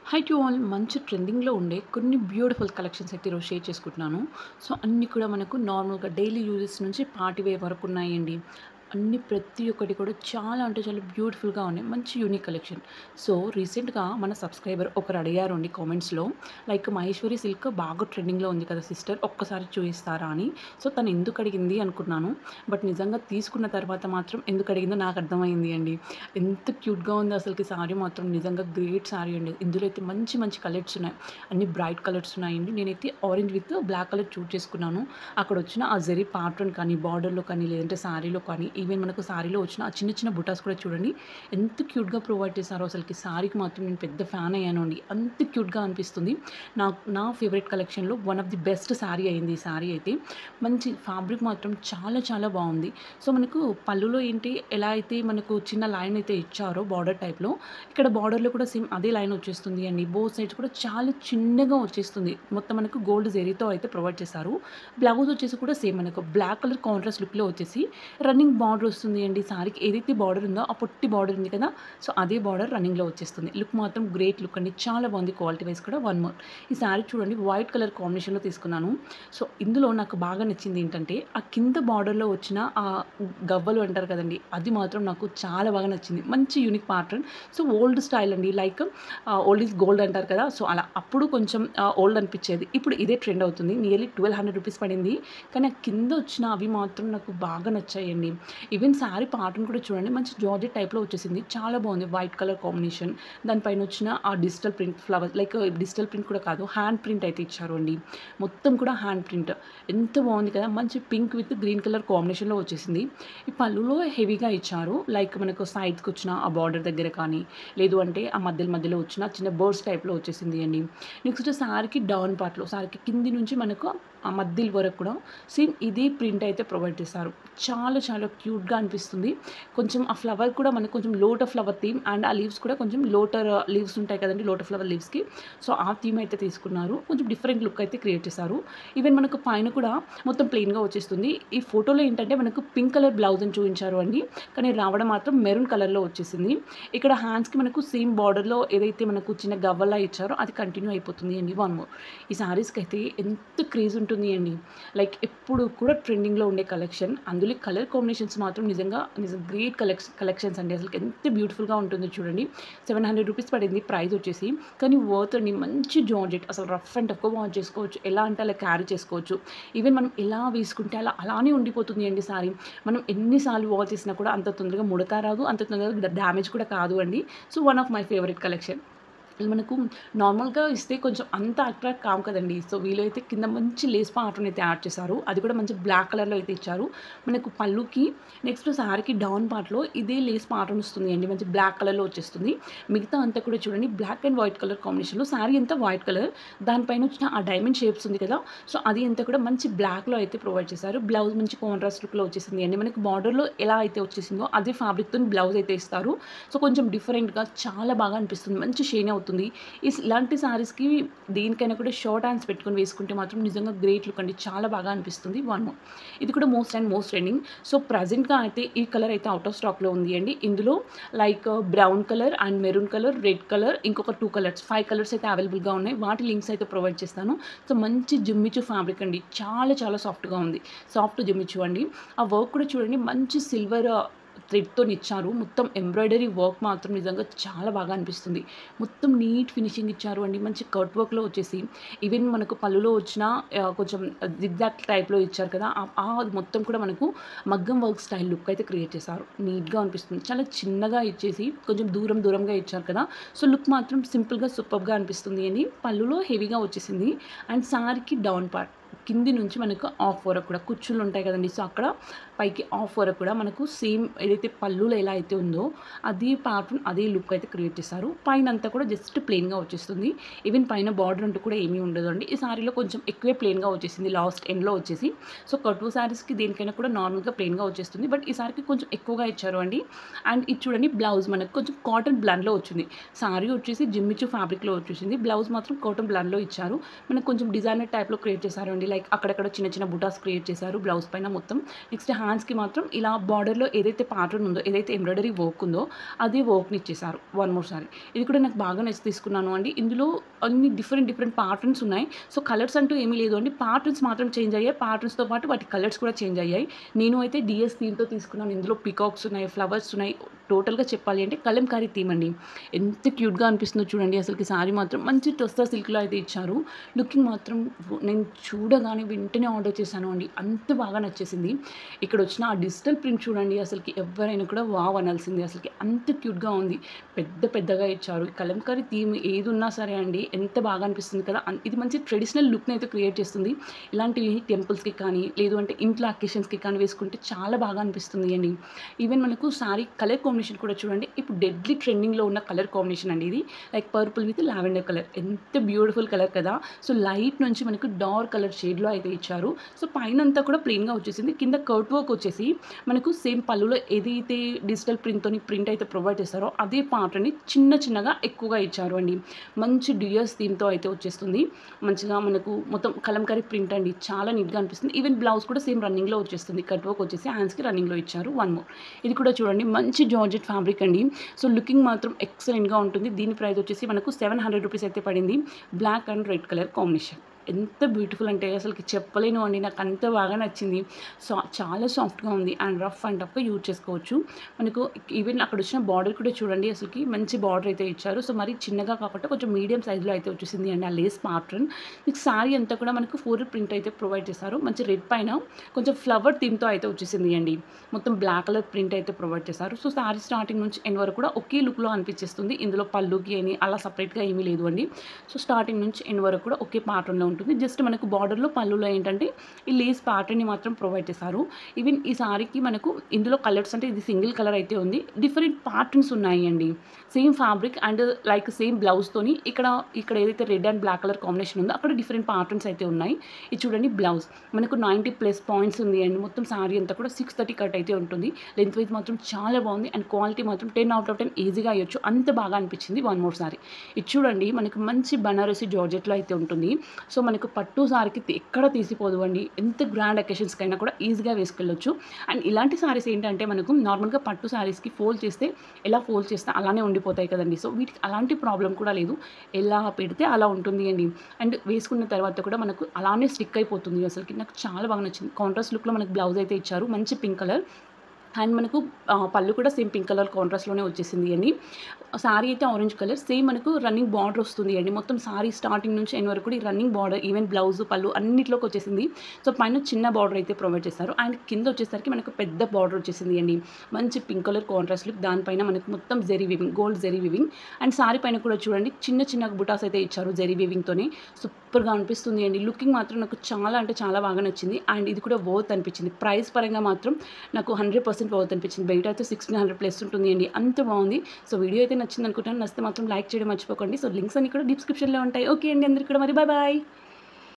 High to all మంచి ట్రెండింగ్‌లో ఉండే కొన్ని బ్యూటిఫుల్ కలెక్షన్స్ అయితే ఈరోజు షేర్ చేసుకుంటున్నాను. సో, అన్నీ కూడా మనకు నార్మల్‌గా డైలీ యూజెస్ నుంచి పార్టీ వేర్ వరకు ఉన్నాయండి. అన్నీ ప్రతి ఒక్కటి కూడా చాలా అంటే చాలా బ్యూటిఫుల్‌గా ఉన్నాయి. మంచి యూనిక్ కలెక్షన్. సో, రీసెంట్‌గా మన సబ్స్క్రైబర్ ఒకరు అడిగారండి కామెంట్స్‌లో లైక్ మహేశ్వరి సిల్క్ బాగా ట్రెండింగ్‌లో ఉంది కదా సిస్టర్ ఒక్కసారి చూయిస్తారా అని. సో, తను ఎందుకు అడిగింది అనుకున్నాను. బట్ నిజంగా తీసుకున్న తర్వాత మాత్రం ఎందుకు అడిగిందో నాకు అర్థమైంది అండి. ఎంత క్యూట్‌గా ఉందో అసలకి సారీ మాత్రం నిజంగా గ్రేట్ సారీ అండి. ఇందులో అయితే మంచి మంచి కలర్స్ ఉన్నాయి. అన్ని బ్రైట్ కలర్స్ ఉన్నాయండి. నేనైతే orange with black colour choose చేసుకున్నాను. అక్కడ వచ్చిన ఆ జరీ ప్యాటర్న్ కానీ, బార్డర్‌లో కానీ, లేదంటే సారీలో కానీ, ఈవెన్ మనకు సారీలో వచ్చిన ఆ చిన్న చిన్న బుటాస్ కూడా చూడండి. ఎంత క్యూట్‌గా ప్రొవైడ్ చేశారో అసలకి సారీకి మాత్రం నేను పెద్ద ఫ్యాన్ అయ్యాను అండి. అంత క్యూట్‌గా అనిపిస్తుంది. నా ఫేవరెట్ కలెక్షన్‌లో one of the best sorry అయింది ఈ సారీ అయితే. మంచి ఫ్యాబ్రిక్ మాత్రం చాలా చాలా బావుంది. సో, మనకు పళ్ళులో ఏంటి ఎలా అయితే మనకు చిన్న లైన్ అయితే ఇచ్చారో బార్డర్ టైప్‌లో, ఇక్కడ బార్డర్‌లో కూడా సేమ్ అదే లైన్ వచ్చేస్తుంది అండి. బోత్ సైడ్స్ కూడా చాలా చిన్నగా వచ్చేస్తుంది. మొత్తం మనకు గోల్డ్ జరీతో అయితే ప్రొవైడ్ చేశారు. బ్లౌజ్ వచ్చేసి కూడా సేమ్ మనకు బ్లాక్ కలర్ కాంట్రాస్ట్ లుక్‌లో వచ్చేసి రన్నింగ్ బార్డర్ వస్తుంది అండి. సారీకి ఏదైతే బార్డర్ ఉందో ఆ పొట్టి బార్డర్ ఉంది కదా! సో, అదే బార్డర్ రన్నింగ్‌లో వచ్చేస్తుంది. లుక్ మాత్రం గ్రేట్ లుక్ అండి. చాలా బాగుంది క్వాలిటీ వైస్ కూడా. వన్ మోర్ ఈ సారీ చూడండి వైట్ కలర్ కాంబినేషన్‌లో తీసుకున్నాను. సో, ఇందులో నాకు బాగా నచ్చింది ఏంటంటే, ఆ కింద బార్డర్‌లో వచ్చిన గవ్వలు అంటారు కదండీ! అది మాత్రం నాకు చాలా బాగా నచ్చింది. మంచి unique pattern. So, old style అండి. లైక్ ఓల్డ్ ఈజ్ గోల్డ్ అంటారు కదా! సో, అలా. అప్పుడు కొంచెం ఓల్డ్ అనిపిచ్చేది. ఇప్పుడు ఇదే ట్రెండ్ అవుతుంది. నియర్లీ 1200 రూపీస్ పడింది. కానీ ఆ కింద వచ్చిన అవి మాత్రం నాకు బాగా నచ్చాయండి. ఈవెన్ సారీ ప్యాటర్న్ కూడా చూడండి మంచి జార్జెట్ టైప్‌లో వచ్చేసింది. చాలా బాగుంది. White colour combination. దానిపైన వచ్చిన ఆ digital print flower like digital print కూడా కాదు. హ్యాండ్ ప్రింట్ అయితే ఇచ్చారు అండి. మొత్తం కూడా హ్యాండ్ ప్రింట్. ఎంత బాగుంది కదా! మంచి పింక్ విత్ గ్రీన్ కలర్ కాంబినేషన్‌లో వచ్చేసింది. ఈ పళ్ళులో హెవీగా ఇచ్చారు. లైక్ మనకు సైడ్స్‌కొచ్చిన ఆ బార్డర్ దగ్గర కానీ, లేదు అంటే ఆ మధ్యలో వచ్చిన చిన్న బర్డ్స్ టైప్‌లో వచ్చేసింది అండి. నెక్స్ట్ సారీకి డౌన్ పార్ట్‌లో సారీకి కింది నుంచి మనకు ఆ మధ్యల వరకు కూడా సేమ్ ఇదే ప్రింట్ అయితే ప్రొవైడ్ చేశారు. చాలా చాలా క్యూట్‌గా అనిపిస్తుంది. కొంచెం ఆ ఫ్లవర్ కూడా మనకు కొంచెం లోటస్ ఫ్లవర్ థీమ్ అండ్ ఆ లీవ్స్ కూడా కొంచెం లోటర్ లీవ్స్ ఉంటాయి కదండీ! లోటస్ ఫ్లవర్ లీవ్స్‌కి. సో, ఆ థీమ్ అయితే తీసుకున్నారు. కొంచెం డిఫరెంట్ లుక్ అయితే క్రియేట్ చేశారు. ఈవెన్ మనకు పైన కూడా మొత్తం ప్లెయిన్‌గా వచ్చేస్తుంది. ఈ ఫోటోలో ఏంటంటే మనకు పింక్ కలర్ బ్లౌజ్‌ని చూయించారు అండి. కానీ రావడం మాత్రం మెరూన్ కలర్‌లో వచ్చేసింది. ఇక్కడ హ్యాండ్స్‌కి మనకు సేమ్ బార్డర్‌లో ఏదైతే మనకు చిన్న గవ్వలా ఇచ్చారో అది కంటిన్యూ అయిపోతుంది అండి. వన్ మోర్ ఈ సారీస్‌కైతే ఎంత క్రేజ్ ఉంటుంది అండి. లైక్ ఎప్పుడు కూడా ట్రెండింగ్‌లో ఉండే కలెక్షన్. అందులో కలర్ కాంబినేషన్స్ మాత్రం నిజం గ్రేట్ కలెక్షన్స్ అండి. అసలు ఎంత బ్యూటిఫుల్‌గా ఉంటుందో చూడండి. 700 రూపీస్ పడింది ప్రైస్ వచ్చేసి. కానీ వర్త్ అండి. మంచి జార్జెట్ అసలు రఫ్ అండ్ టఫ్‌గా వాష్ చేసుకోవచ్చు. ఎలా అంటే అలా క్యారీ చేసుకోవచ్చు. ఈవెన్ మనం ఎలా వేసుకుంటే అలానే ఉండిపోతుంది అండి సారీ. మనం ఎన్ని సార్లు వాష్ చేసినా కూడా అంత తొందరగా ముడత రాదు. అంత తొందరగా డ్యామేజ్ కూడా కాదు అండి. So, one of my favourite collection. మనకు నార్మల్‌గా ఇస్తే కొంచెం అంత అట్రాక్ట్ కాము కదండీ. సో, వీళ్ళైతే కింద మంచి లేస్ ప్యాటర్న్ అయితే యాడ్ చేశారు. అది కూడా మంచి బ్లాక్ కలర్‌లో అయితే ఇచ్చారు. మనకు పళ్ళుకి నెక్స్ట్ సారీకి డౌన్ పార్ట్‌లో ఇదే లేస్ ప్యాటర్న్ వస్తుంది అండి. మంచి బ్లాక్ కలర్‌లో వచ్చేస్తుంది. మిగతా అంతా కూడా చూడండి బ్లాక్ అండ్ వైట్ కలర్ కాంబినేషన్‌లో సారీ అంతా వైట్ కలర్. దానిపైన వచ్చిన ఆ డైమండ్ షేప్స్ ఉంది కదా! సో, అది అంతా కూడా మంచి బ్లాక్‌లో అయితే ప్రొవైడ్ చేశారు. బ్లౌజ్ మంచి కాంట్రాస్ట్ లుక్‌లో వచ్చేసింది అండి. మనకు బార్డర్‌లో ఎలా అయితే వచ్చేసిందో అదే ఫ్యాబ్రిక్‌తోని బ్లౌజ్ అయితే ఇస్తారు. సో, కొంచెం డిఫరెంట్‌గా చాలా బాగా అనిపిస్తుంది. మంచి షైనీ అవుతుంది. ఇలాంటి సారీస్‌కి దేనికైనా కూడా షార్ట్ హ్యాండ్స్ పెట్టుకొని వేసుకుంటే మాత్రం నిజంగా గ్రేట్ లుక్ అండి. చాలా బాగా అనిపిస్తుంది. వన్ మోర్ ఇది కూడా మోస్ట్ ట్రెండింగ్. సో, ప్రెజెంట్‌గా అయితే ఈ కలర్ అయితే ఔట్ ఆఫ్ స్టాక్‌లో ఉంది అండి. ఇందులో like brown colour and maroon colour, red colour ఇంకొక 2 కలర్స్ 5 కలర్స్ అయితే అవైలబుల్‌గా ఉన్నాయి. వాటి లింక్స్ అయితే ప్రొవైడ్ చేస్తాను. సో, మంచి జిమ్మిచూ ఫ్యాబ్రిక్ అండి. చాలా చాలా సాఫ్ట్‌గా ఉంది. సాఫ్ట్ జిమ్మిచూ అండి. ఆ వర్క్ కూడా చూడండి మంచి సిల్వర్ థ్రెడ్‌తోనిచ్చారు. మొత్తం ఎంబ్రాయిడరీ వర్క్ మాత్రం నిజంగా చాలా బాగా అనిపిస్తుంది. మొత్తం నీట్ ఫినిషింగ్ ఇచ్చారు అండి. మంచి కట్ వర్క్‌లో వచ్చేసి ఈవెన్ మనకు పళ్ళులో వచ్చిన కొంచెం జిగ్‌జాగ్ టైప్‌లో ఇచ్చారు కదా! మొత్తం కూడా మనకు మగ్గం వర్క్ స్టైల్ లుక్ అయితే క్రియేట్ చేశారు. నీట్‌గా అనిపిస్తుంది. చాలా చిన్నగా ఇచ్చేసి కొంచెం దూరంగా ఇచ్చారు కదా! సో, లుక్ మాత్రం సింపుల్‌గా సూపర్బ్‌గా అనిపిస్తుంది అని పళ్ళులో హెవీగా వచ్చేసింది. అండ్ సారీకి డౌన్ పార్ట్ కింది నుంచి మనకు హాఫ్ వరకు కూడా కుచ్చుళ్ళు ఉంటాయి కదండీ! సో, అక్కడ పైకి హాఫ్ వరకు కూడా మనకు సేమ్ ఏదైతే పళ్ళులో ఎలా అయితే ఉందో అదే ప్యాటర్న్ అదే లుక్ అయితే క్రియేట్ చేశారు. పైనంతా కూడా జస్ట్ ప్లెయిన్‌గా వచ్చేస్తుంది. ఈవెన్ పైన బార్డర్ అంటూ కూడా ఏమీ ఉండదండి. ఈ సారీలో కొంచెం ఎక్కువే ప్లెయిన్‌గా వచ్చేసింది లాస్ట్ ఎండ్‌లో వచ్చేసి. సో, కట్వ సారీస్‌కి దేనికైనా కూడా నార్మల్‌గా ప్లెయిన్‌గా వచ్చేస్తుంది. బట్ ఈ సారీకి కొంచెం ఎక్కువగా ఇచ్చారు అండి. అండ్ ఇది చూడండి బ్లౌజ్ మనకు కొంచెం కాటన్ బ్లెండ్‌లో వచ్చింది. సారీ వచ్చేసి జిమ్మిచూ ఫ్యాబ్రిక్‌లో వచ్చేసింది. బ్లౌజ్ మాత్రం కాటన్ బ్లెండ్‌లో ఇచ్చారు. మనకు కొంచెం డిజైనర్ టైప్‌లో క్రియేట్ చేశారండి. లైక్ అక్కడక్కడ చిన్న చిన్న బుటాస్ క్రియేట్ చేశారు బ్లౌజ్ పైన మొత్తం. నెక్స్ట్ హ్యాండ్స్‌కి మాత్రం ఇలా బార్డర్‌లో ఏదైతే ప్యాటర్న్ ఉందో, ఏదైతే ఎంబ్రాయిడరీ వర్క్ ఉందో అదే వర్క్‌ని ఇచ్చేశారు వన్ మోర్ సారీ. ఇది కూడా నాకు బాగా నచ్చి తీసుకున్నాను అండి. ఇందులో అన్ని డిఫరెంట్ ప్యాటర్న్స్ ఉన్నాయి. సో కలర్స్ అంటూ ఏమీ లేదు అండి. ప్యాటర్న్స్ మాత్రం చేంజ్ అయ్యాయి. ప్యాటర్న్స్‌తో పాటు వాటి కలర్స్ కూడా చేంజ్ అయ్యాయి. నేను అయితే డీఎస్ థీమ్‌తో తీసుకున్నాను. ఇందులో పీకాక్స్ ఉన్నాయి, ఫ్లవర్స్ ఉన్నాయి. టోటల్‌గా చెప్పాలి అంటే కలంకారీ థీమ్ అండి. ఎంత క్యూట్‌గా అనిపిస్తుందో చూడండి. అసలుకి సారీ మాత్రం మంచి టొస్సా సిల్క్‌లో అయితే ఇచ్చారు. లుకింగ్ మాత్రం నేను చూడగానే వెంటనే ఆర్డర్ చేశాను అండి. అంత బాగా నచ్చేసింది. ఇక్కడ వచ్చిన ఆ డిజిటల్ ప్రింట్ చూడండి. అసలుకి ఎవరైనా కూడా వావ్ అనాల్సిందే. అసలుకి అంత క్యూట్‌గా ఉంది. పెద్దగా ఇచ్చారు. ఈ కలంకారీ థీమ్ ఏది ఉన్నా సరే అండి ఎంత బాగా అనిపిస్తుంది కదా. ఇది మంచి ట్రెడిషనల్ లుక్‌ని అయితే క్రియేట్ చేస్తుంది. ఇలాంటివి టెంపుల్స్‌కి కానీ, లేదు అంటే ఇంట్లో అకేషన్స్‌కి కానీ వేసుకుంటే చాలా బాగా అనిపిస్తుంది అండి. ఈవెన్ మనకు సారీ కలర్ కాంబినేషన్ కూడా చూడండి. ఇప్పుడు డెడ్లీ ట్రెండింగ్‌లో ఉన్న కలర్ కాంబినేషన్ అండి ఇది. Like purple with lavender colour. ఎంత బ్యూటిఫుల్ కలర్ కదా. సో లైట్ నుంచి మనకు డార్క్ కలర్ షేడ్‌లో అయితే ఇచ్చారు. సో పైనంతా కూడా ప్లెయిన్‌గా వచ్చేసింది. కింద కర్ట్ వర్క్ వచ్చేసి మనకు సేమ్ పళ్ళులో ఏదైతే డిజిటల్ ప్రింట్ అయితే ప్రొవైడ్ చేస్తారో అదే పార్ట్‌ని చిన్నగా ఎక్కువగా ఇచ్చారు అండి. మంచి డియర్స్ థీమ్‌తో అయితే వచ్చేస్తుంది. మంచిగా మనకు మొత్తం కలంకారీ ప్రింట్ అండి. చాలా నీట్‌గా అనిపిస్తుంది. ఈవెన్ బ్లౌజ్ కూడా సేమ్ రన్నింగ్‌లో వచ్చేస్తుంది. కట్ వర్క్ వచ్చేసి హ్యాండ్స్‌కి రన్నింగ్‌లో ఇచ్చారు. One more. ఇది కూడా చూడండి మంచి జార్జెట్ ఫ్యాబ్రిక్ అండి. సో లుకింగ్ మాత్రం ఎక్సలెంట్‌గా ఉంటుంది. దీని ప్రైస్ వచ్చేసి మనకు 700 రూపీస్ అయితే పడింది. Black and red colour combination. ఎంత బ్యూటిఫుల్ అంటే అసలుకి చెప్పలేను అండి. నాకు అంత బాగా నచ్చింది. సో చాలా సాఫ్ట్‌గా ఉంది అండ్ రఫ్ అండ్ టఫ్‌గా యూజ్ చేసుకోవచ్చు. మనకు ఈవెన్ అక్కడ వచ్చిన బార్డర్ కూడా చూడండి. అసలుకి మంచి బార్డర్ అయితే ఇచ్చారు. సో మరి చిన్నగా కాకుండా కొంచెం మీడియం సైజ్‌లో అయితే వచ్చేసింది అండి ఆ లేస్ ప్యాటర్న్. మీకు సారీ అంతా కూడా మనకు ఫ్లోరల్ ప్రింట్ అయితే ప్రొవైడ్ చేశారు. మంచి రెడ్ పైన కొంచెం ఫ్లవర్ థీమ్‌తో అయితే వచ్చేసింది అండి. మొత్తం బ్లాక్ కలర్ ప్రింట్ అయితే ప్రొవైడ్ చేశారు. సో సారీ స్టార్టింగ్ నుంచి ఎండ్ వరకు కూడా ఒకే లుక్‌లో అనిపించేస్తుంది. ఇందులో పళ్ళుకి అని అలా సెపరేట్‌గా ఏమీ లేదు అండి. సో స్టార్టింగ్ నుంచి ఎండ్ వరకు కూడా ఒకే ప్యాటర్న్‌లో ఉంటుంది. జస్ట్ మనకు బార్డర్‌లో పళ్ళులో ఏంటంటే ఈ లేస్ ప్యాటర్న్‌ని మాత్రం ప్రొవైడ్ చేశారు. ఈవెన్ ఈ సారీకి మనకు ఇందులో కలర్స్ అంటే ఇది సింగిల్ కలర్ అయితే ఉంది. డిఫరెంట్ ప్యాటర్న్స్ ఉన్నాయి అండి. Same fabric and like same బ్లౌజ్‌తోని ఇక్కడ ఏదైతే red and black colour combination ఉందో అక్కడ డిఫరెంట్ ప్యాటర్న్స్ అయితే ఉన్నాయి. ఇది చూడండి బ్లౌజ్. మనకు 90+ పాయింట్స్ ఉంది అండి. మొత్తం సారీ అంతా కూడా 630 కట్ అయితే ఉంటుంది. లెంత్ వైజ్ మాత్రం చాలా బాగుంది అండ్ క్వాలిటీ మాత్రం 10/10 ఈజీగా అయ్యొచ్చు. అంత బాగా అనిపించింది. One more sorry. ఇది చూడండి మనకు మంచి బనారసి జార్జెట్‌లో అయితే ఉంటుంది. సో మనకు పట్టు సారీకి ఎక్కడ తీసిపోదు అండి. ఎంత గ్రాండ్ అకేషన్స్‌కైనా కూడా ఈజీగా వేసుకెళ్ళొచ్చు. అండ్ ఇలాంటి సారీస్ ఏంటంటే మనకు నార్మల్‌గా పట్టు సారీస్‌కి ఫోల్డ్ చేస్తే ఎలా ఫోల్డ్ చేస్తే అలానే ఉండిపోతాయి కదండీ. సో వీటికి అలాంటి ప్రాబ్లమ్ కూడా లేదు. ఎలా పెడితే అలా ఉంటుంది అండి. అండ్ వేసుకున్న తర్వాత కూడా మనకు అలానే స్టిక్ అయిపోతుంది. అసలుకి నాకు చాలా బాగా నచ్చింది. కాంట్రాస్ట్ లుక్‌లో మనకు బ్లౌజ్ అయితే ఇచ్చారు. మంచి పింక్ కలర్. అండ్ మనకు పళ్ళు కూడా సేమ్ పింక్ కలర్ కాంట్రాస్ట్‌లోనే వచ్చేసింది అండి. సారీ అయితే ఆరెంజ్ కలర్. సేమ్ మనకు రన్నింగ్ బార్డర్ వస్తుంది అండి. మొత్తం సారీ స్టార్టింగ్ నుంచి ఎండ్ వరకు కూడా ఈ రన్నింగ్ బార్డర్ ఈవెన్ బ్లౌజ్, పళ్ళు అన్నిట్లోకి వచ్చేసింది. సో పైన చిన్న బార్డర్ అయితే ప్రొవైడ్ చేస్తారు. అండ్ కింద వచ్చేసరికి మనకు పెద్ద బార్డర్ వచ్చేసింది అండి. మంచి పింక్ కలర్ కాంట్రాస్ట్ లుక్. దానిపైన మనకు మొత్తం zari weaving, gold zari weaving. And sari పైన కూడా చూడండి చిన్న బుటాస్ అయితే ఇచ్చారు జెరీ వీవింగ్‌తోనే. సూపర్‌గా అనిపిస్తుంది అండి. లుకింగ్ మాత్రం నాకు చాలా అంటే చాలా బాగా నచ్చింది. అండ్ ఇది కూడా వర్త్ అనిపించింది. ప్రైస్ పరంగా మాత్రం నాకు 100% వర్త్ అనిపించింది. బయట అయితే 1600+ ఉంటుంది అండి. అంత బాగుంది. సో వీడియో అయితే నచ్చింది అనుకుంటాను. నచ్చితే మాత్రం లైక్ చేయడం మర్చిపోకండి. సో లింక్స్ అన్ని కూడా డిస్క్రిప్షన్‌లో ఉంటాయి. ఓకే అండి అందరికీ కూడా మరి బాయ్.